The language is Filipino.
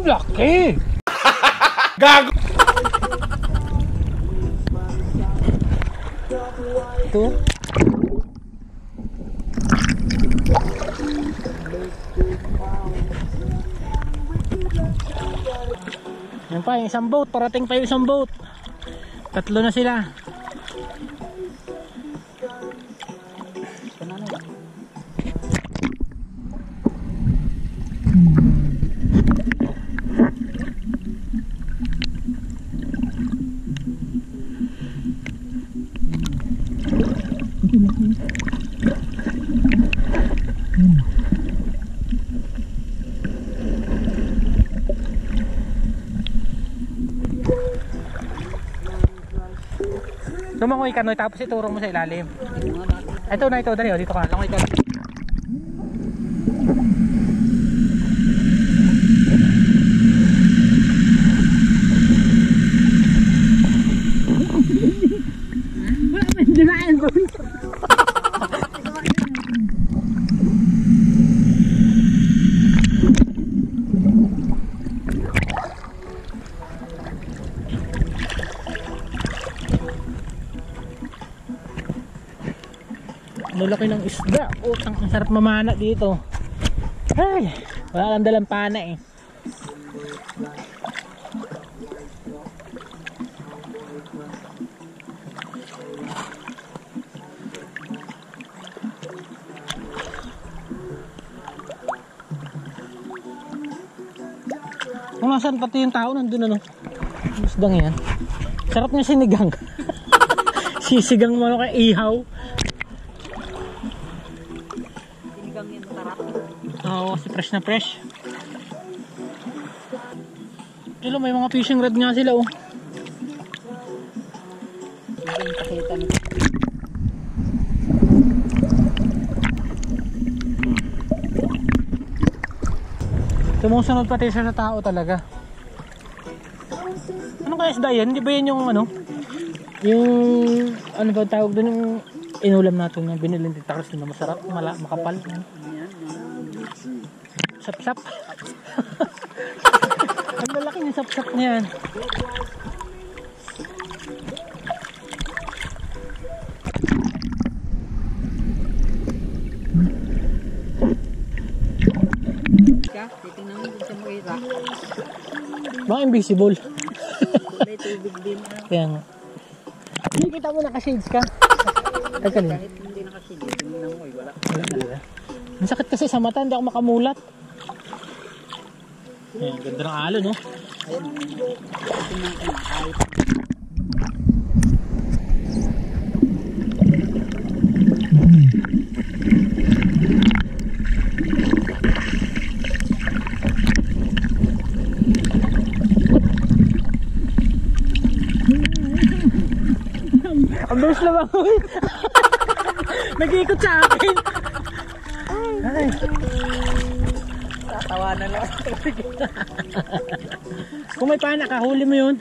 Laki! Gago! Ito. Yan pa, yung isang boat. Parating pa yung isang boat. Tatlo na sila. Lumangoy ka, Noy, tapos ituro mo sa ilalim. Ito na, ito, dali, dito ka, langoy ka. Wala man, dinain ko. Ano laki ng isda. Utang, ang sarap mamana dito. Ay, wala lang dalang pana eh. Kung nasaan pati yung tao, nandun ano. Isdang yan. Sarap niya sinigang. Sisigang mo ano kay ihaw. Oo, kasi fresh na fresh. Dilo, may mga fishing rod nga sila oh. Sumusunod pati siya sa tao talaga. Ano kaya isda yan? Di ba yan yung ano? Yung ano ba tawag doon, yung inulam natin yung binilin dito kasi na masarap, makapal. Sap-sap. Ang lalaki ng sap-sap niyan. Titingnan mo kung sa mga ira. Baka invisible. Kulay tubig din. Kaya nga. Hindi kita mo naka-shades ka. Tagkalin. Kahit hindi nakashades, tingnan mo, wala. Wala talaga. Ang sakit kasi sa mata, hindi ako makamulat. Ayan, ganda ng alon, no? Ayun. Tingnan ko na kahit. Ang bilis lang ako. Nag-iikot sa akin. Ay. Tatawanan lang. Kung may pana ka, huli mo yun.